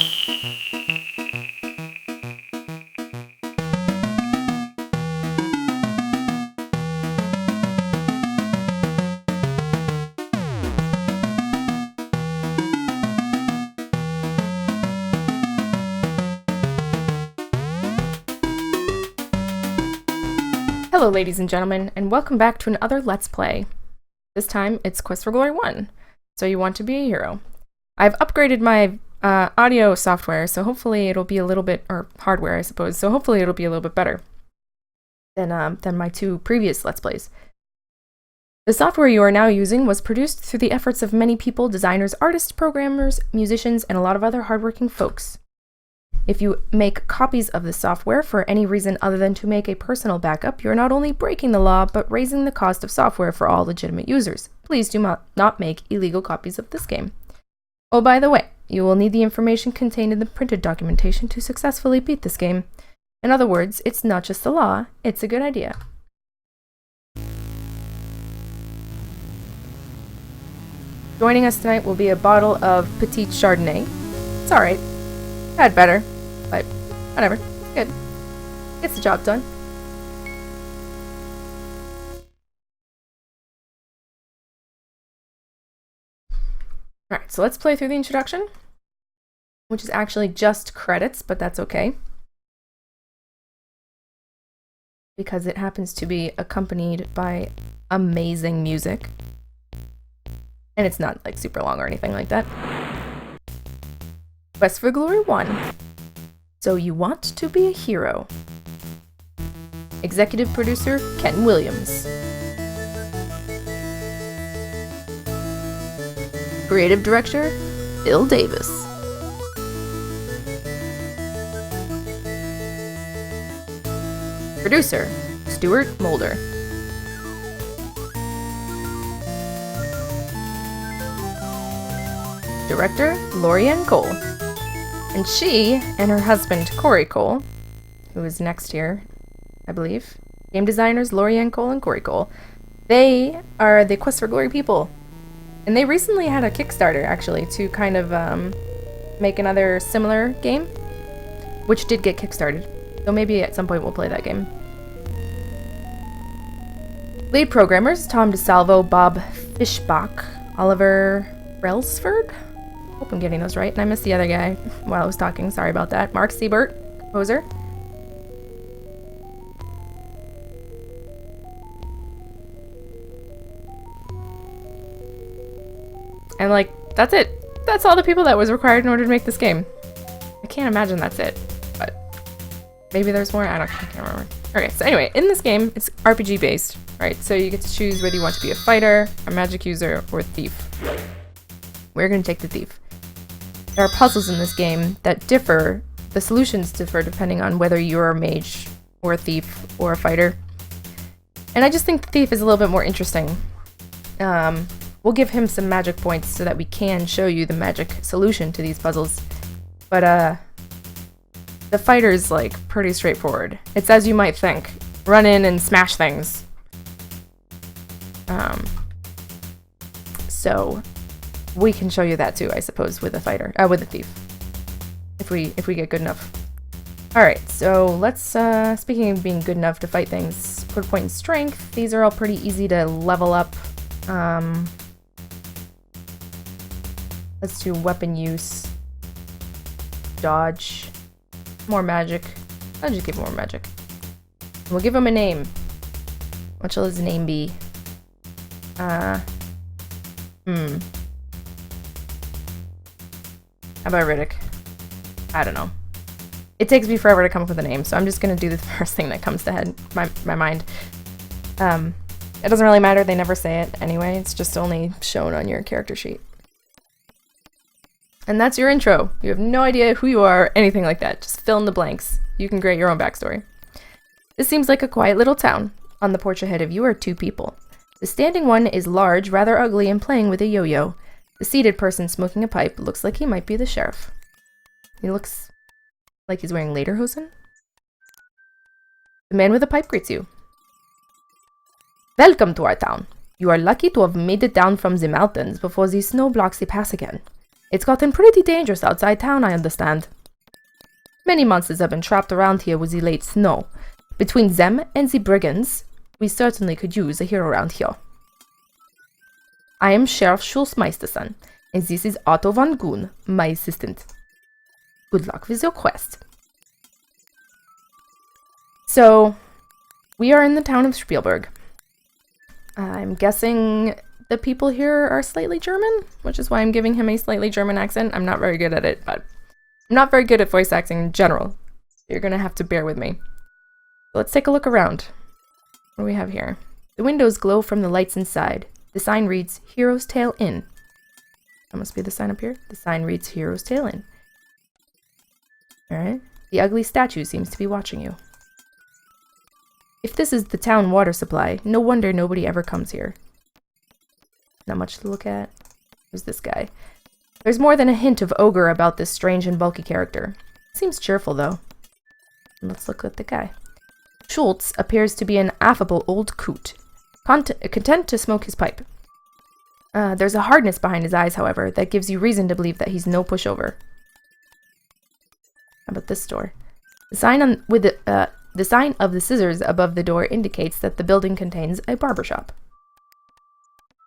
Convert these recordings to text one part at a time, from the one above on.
Hello ladies and gentlemen, and welcome back to another Let's Play. This time, it's Quest for Glory 1, so you want to be a hero. I've upgraded my audio software, so hopefully it'll be a little bit, or hardware I suppose, so hopefully it'll be a little bit better than my two previous Let's Plays. The software you are now using was produced through the efforts of many people, designers, artists, programmers, musicians, and a lot of other hardworking folks. If you make copies of the software for any reason other than to make a personal backup, you're not only breaking the law, but raising the cost of software for all legitimate users. Please do not make illegal copies of this game. Oh, by the way, you will need the information contained in the printed documentation to successfully beat this game. In other words, it's not just the law, it's a good idea. Joining us tonight will be a bottle of Petite Chardonnay. It's alright. Had better. But whatever, it's good. Gets the job done. Alright, so let's play through the introduction, which is actually just credits, but that's okay. Because it happens to be accompanied by amazing music. And it's not like super long or anything like that. Quest for Glory 1. So you want to be a hero. Executive producer, Ken Williams. Creative director, Bill Davis. Producer, Stuart Mulder. Director, Lorianne Cole. And she and her husband, Corey Cole, who is next here, I believe. Game designers, Lorianne Cole and Corey Cole. They are the Quest for Glory people. And they recently had a Kickstarter, actually, to kind of make another similar game, which did get kickstarted. So maybe at some point we'll play that game. Lead programmers, Tom DeSalvo, Bob Fishbach, Oliver Brailsford. Hope I'm getting those right. And I missed the other guy while I was talking. Sorry about that. Mark Siebert, composer. And like, that's it. That's all the people that was required in order to make this game. I can't imagine that's it, but maybe there's more. I can't remember. Okay, so anyway, in this game, it's RPG based, right? So you get to choose whether you want to be a fighter, a magic user, or a thief. We're going to take the thief. There are puzzles in this game that differ. The solutions differ depending on whether you're a mage or a thief or a fighter. And I just think the thief is a little bit more interesting. We'll give him some magic points so that we can show you the magic solution to these puzzles. But the fighter's like pretty straightforward. It's as you might think. Run in and smash things. So we can show you that too, I suppose, with a fighter, with a thief, if we get good enough. All right, so let's. Speaking of being good enough to fight things, put a point in strength. These are all pretty easy to level up. Let's do weapon use, dodge, more magic. I'll just give him more magic. We'll give him a name. What shall his name be? How about Riddick? I don't know. It takes me forever to come up with a name, so I'm just gonna do the first thing that comes to my mind. It doesn't really matter, they never say it anyway, it's just only shown on your character sheet. And that's your intro. You have no idea who you are or anything like that. Just fill in the blanks. You can create your own backstory. This seems like a quiet little town. On the porch ahead of you are two people. The standing one is large, rather ugly, and playing with a yo-yo. The seated person smoking a pipe looks like he might be the sheriff. He looks like he's wearing lederhosen. The man with the pipe greets you. Welcome to our town. You are lucky to have made it down from the mountains before the snow blocks the pass again. It's gotten pretty dangerous outside town, I understand. Many monsters have been trapped around here with the late snow. Between them and the brigands, we certainly could use a hero around here. I am Sheriff Schulzmeisterson, and this is Otto von Goon, my assistant. Good luck with your quest. So, we are in the town of Spielburg. I'm guessing the people here are slightly German, which is why I'm giving him a slightly German accent. I'm not very good at it, but I'm not very good at voice acting in general. You're gonna have to bear with me. Let's take a look around. What do we have here? The windows glow from the lights inside. The sign reads, Hero's Tale Inn. That must be the sign up here. The sign reads, Hero's Tale Inn. Alright. The ugly statue seems to be watching you. If this is the town water supply, no wonder nobody ever comes here. Not much to look at. Who's this guy? There's more than a hint of ogre about this strange and bulky character. Seems cheerful, though. Let's look at the guy. Schultz appears to be an affable old coot, content to smoke his pipe. There's a hardness behind his eyes, however, that gives you reason to believe that he's no pushover. How about this door? The sign the sign of the scissors above the door indicates that the building contains a barbershop.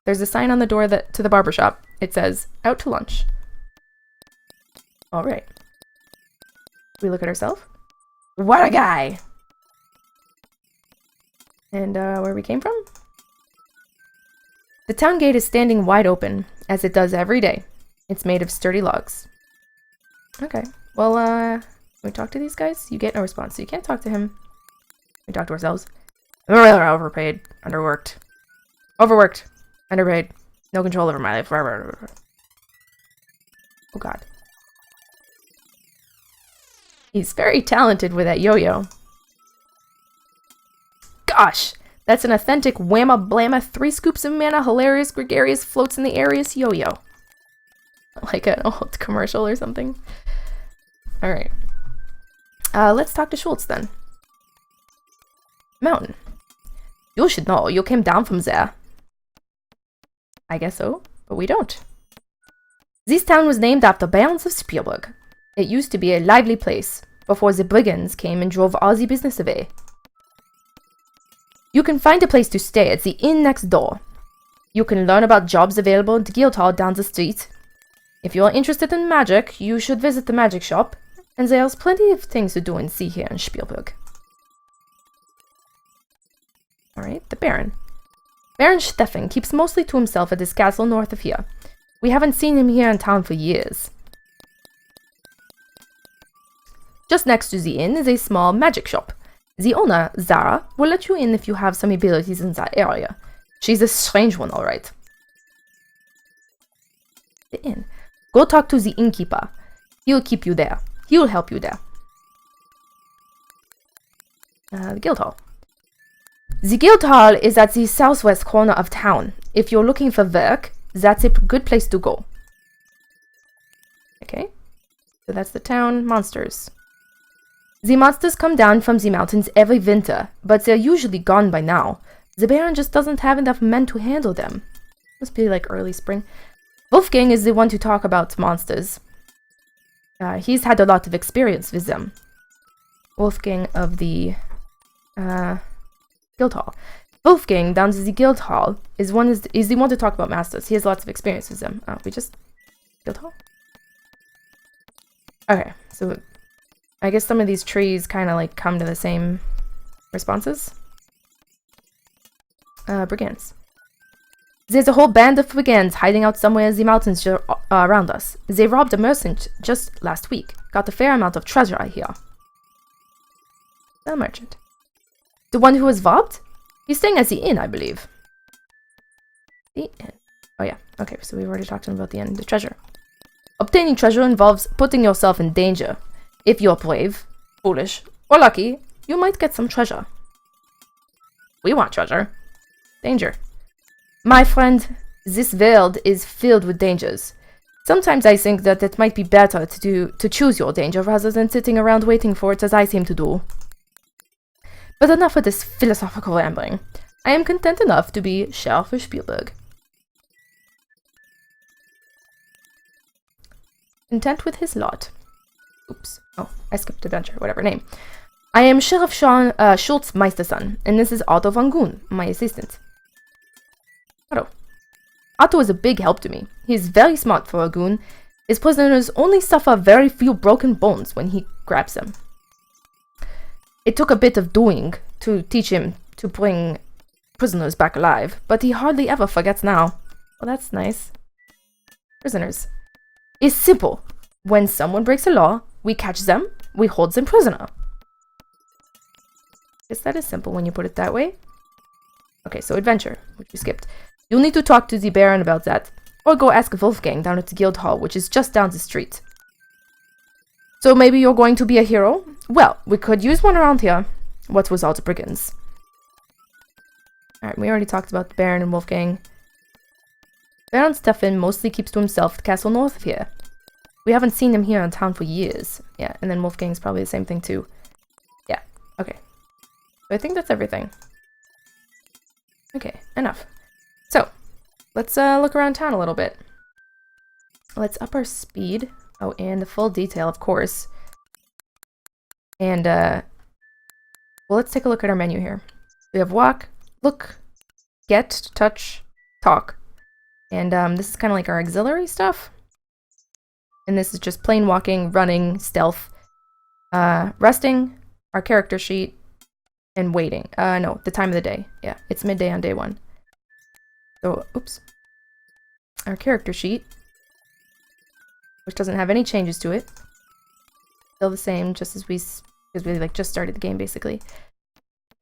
There's a sign on the door to the barbershop. It says, out to lunch. Alright. We look at ourselves. What a guy! And where we came from? The town gate is standing wide open, as it does every day. It's made of sturdy logs. Okay. Well, can we talk to these guys? You get no response, so you can't talk to him. We talk to ourselves. Overpaid. Underworked. Overworked. Underpaid. No control over my life. Oh god. He's very talented with that yo-yo. Gosh! That's an authentic whamma blamma 3 scoops of mana hilarious gregarious floats in the areas yo-yo. Like an old commercial or something. Alright. Let's talk to Schultz then. Mountain. You should know, you came down from there. I guess so, but we don't. This town was named after Barons of Spielburg. It used to be a lively place, before the brigands came and drove all the business away. You can find a place to stay at the inn next door. You can learn about jobs available at the guild hall down the street. If you are interested in magic, you should visit the magic shop, and there's plenty of things to do and see here in Spielburg. Alright, the Baron. Baron Steffen keeps mostly to himself at his castle north of here. We haven't seen him here in town for years. Just next to the inn is a small magic shop. The owner, Zara, will let you in if you have some abilities in that area. She's a strange one, alright. The inn. Go talk to the innkeeper. He'll keep you there. He'll help you there. The guild hall. The guild hall is at the southwest corner of town. If you're looking for work, that's a good place to go. Okay. So that's the town. Monsters. The monsters come down from the mountains every winter, but they're usually gone by now. The Baron just doesn't have enough men to handle them. Must be like early spring. Wolfgang is the one to talk about monsters. He's had a lot of experience with them. Wolfgang of the guild hall. Wolfgang down to the guild hall is the one to talk about masters. He has lots of experience with them. Guild hall? Okay, so I guess some of these trees kind of like come to the same responses. Brigands. There's a whole band of brigands hiding out somewhere in the mountains around us. They robbed a merchant just last week. Got a fair amount of treasure, I hear. A merchant. The one who was robbed? He's staying at the inn, I believe. The inn. Oh yeah, okay, so we've already talked to him about the inn. The treasure. Obtaining treasure involves putting yourself in danger. If you're brave, foolish, or lucky, you might get some treasure. We want treasure. Danger. My friend, this world is filled with dangers. Sometimes I think that it might be better to choose your danger rather than sitting around waiting for it as I seem to do. But enough of this philosophical rambling. I am content enough to be Sheriff of Spielburg. content with his lot. Oops. Oh, I skipped adventure, whatever name. I am Sheriff Sean Schultz Meisterson, and this is Otto von Goon, my assistant. Otto. Otto is a big help to me. He is very smart for a goon. His prisoners only suffer very few broken bones when he grabs them. It took a bit of doing to teach him to bring prisoners back alive, but he hardly ever forgets now. Well, that's nice. Prisoners. It's simple. When someone breaks a law, we catch them, we hold them prisoner. Guess that is simple when you put it that way. Okay, so adventure, which we skipped. You'll need to talk to the Baron about that, or go ask Wolfgang down at the guild hall, which is just down the street. So maybe you're going to be a hero? Well, we could use one around here. What was all the brigands? Alright, we already talked about the Baron and Wolfgang. Baron Stefan mostly keeps to himself at the castle north of here. We haven't seen him here in town for years. Yeah, and then Wolfgang's probably the same thing too. Yeah, okay. So I think that's everything. Okay, enough. So, let's look around town a little bit. Let's up our speed. Oh, and the full detail, of course. And, well, let's take a look at our menu here. We have walk, look, get, touch, talk. And this is kind of like our auxiliary stuff. And this is just plain walking, running, stealth, resting, our character sheet, and waiting. No, the time of the day. Yeah, it's midday on day 1. So, oops. Our character sheet, which doesn't have any changes to it. Still the same, just as because we like just started the game basically.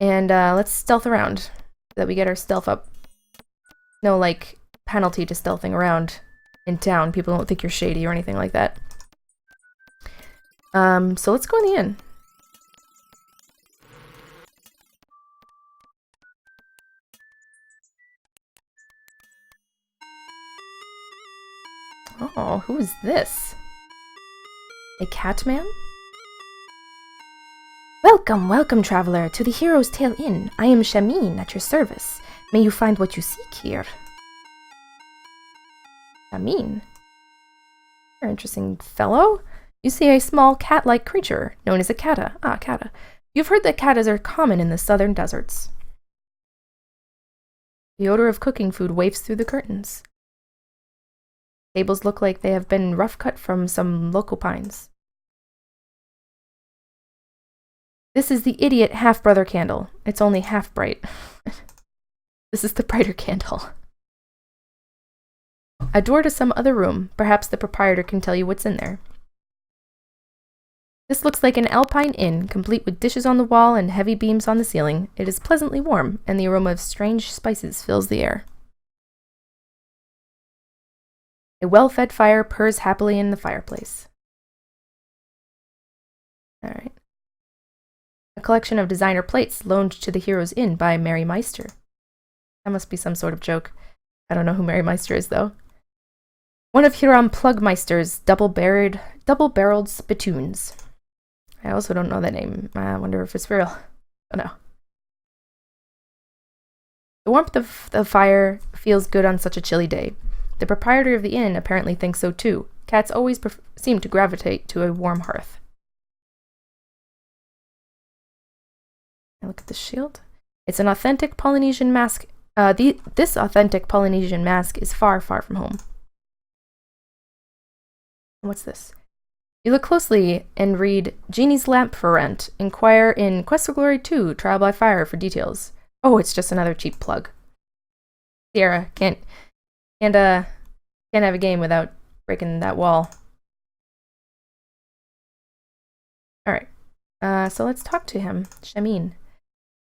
And let's stealth around so that we get our stealth up. No like penalty to stealthing around in town. People don't think you're shady or anything like that. So let's go in the inn. Oh, who is this? A cat man? Welcome, welcome, traveler, to the Hero's Tale Inn. I am Shamin, at your service. May you find what you seek here. Shamin? You're an interesting fellow. You see a small cat-like creature, known as a kata. Ah, kata. You've heard that katas are common in the southern deserts. The odor of cooking food wafts through the curtains. Tables look like they have been rough cut from some local pines. This is the idiot half-brother candle. It's only half bright. This is the brighter candle. A door to some other room. Perhaps the proprietor can tell you what's in there. This looks like an alpine inn, complete with dishes on the wall and heavy beams on the ceiling. It is pleasantly warm, and the aroma of strange spices fills the air. A well-fed fire purrs happily in the fireplace. Alright. A collection of designer plates loaned to the Hero's Inn by Mary Meister. That must be some sort of joke. I don't know who Mary Meister is, though. One of Hiram Plugmeister's double-barreled spittoons. I also don't know that name. I wonder if it's real. Oh no. The warmth of the fire feels good on such a chilly day. The proprietor of the inn apparently thinks so too. Cats always seem to gravitate to a warm hearth. Now look at the shield. It's an authentic Polynesian mask. This authentic Polynesian mask is far, far from home. What's this? You look closely and read Genie's Lamp for rent. Inquire in Quest for Glory 2, Trial by Fire for details. Oh, it's just another cheap plug. Sierra, can't have a game without breaking that wall. Alright. So let's talk to him. Shamin.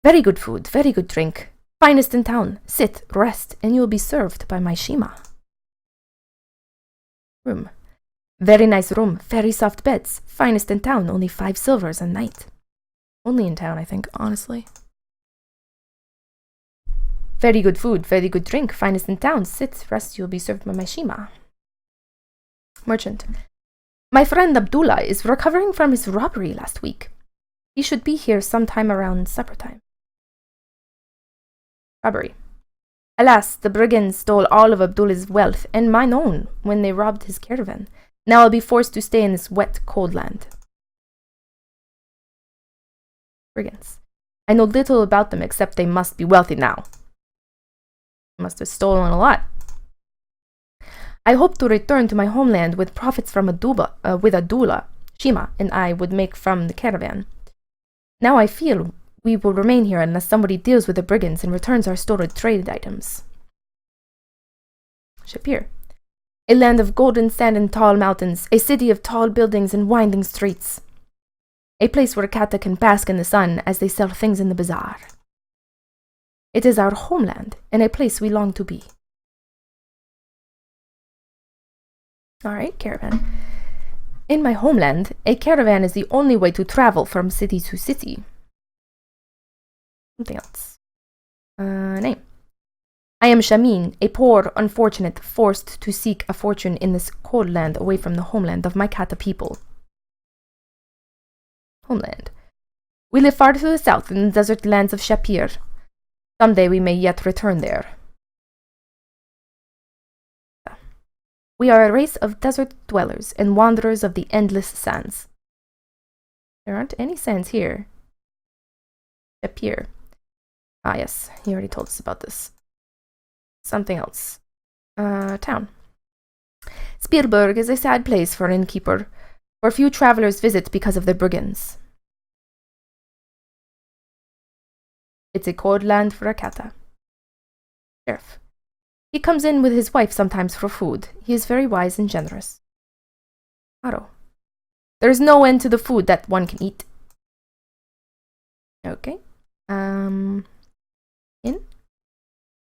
Very good food, very good drink. Finest in town. Sit, rest, and you will be served by my Shima. Room. Very nice room, very soft beds. Finest in town, only 5 silvers a night. Only in town, I think, honestly. Very good food, very good drink. Finest in town. Sit, rest, you'll be served by my Shima. Merchant. My friend Abdullah is recovering from his robbery last week. He should be here sometime around supper time. Robbery. Alas, the brigands stole all of Abdullah's wealth and mine own when they robbed his caravan. Now I'll be forced to stay in this wet, cold land. Brigands. I know little about them except they must be wealthy now. They must have stolen a lot. I hope to return to my homeland with profits from a doula, Shima and I would make from the caravan. Now I feel we will remain here unless somebody deals with the brigands and returns our stolen trade items. Shapir. A land of golden sand and tall mountains, a city of tall buildings and winding streets. A place where Kata can bask in the sun as they sell things in the bazaar. It is our homeland and a place we long to be. Alright, caravan. In my homeland, a caravan is the only way to travel from city to city. Something else. Name. I am Shamin, a poor, unfortunate, forced to seek a fortune in this cold land away from the homeland of my Kata people. Homeland. We live far to the south in the desert lands of Shapir. Someday we may yet return there. We are a race of desert dwellers and wanderers of the endless sands. There aren't any sands here. Shapir. Ah yes, he already told us about this. Something else. Town. Spielburg is a sad place for an innkeeper, where few travelers visit because of the brigands. It's a cold land for a Kata. Sheriff. He comes in with his wife sometimes for food. He is very wise and generous. Aro. There is no end to the food that one can eat. Okay. Inn?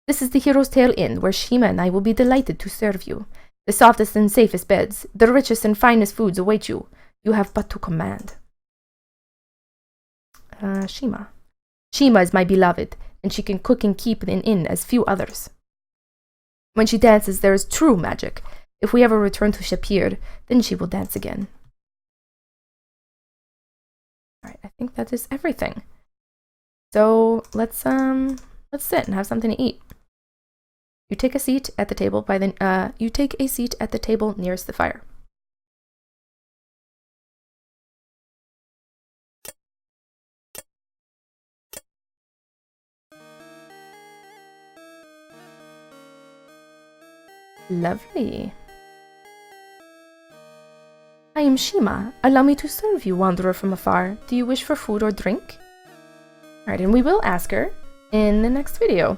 This is the Hero's Tale Inn, where Shima and I will be delighted to serve you. The softest and safest beds, the richest and finest foods await you. You have but to command. Shima. Shima is my beloved, and she can cook and keep an inn as few others. When she dances, there is true magic. If we ever return to Shapir, then she will dance again. Alright, I think that is everything. So let's sit and have something to eat. You take a seat at the table nearest the fire. Lovely. I am Shima. Allow me to serve you, wanderer from afar. Do you wish for food or drink? Alright, and we will ask her in the next video.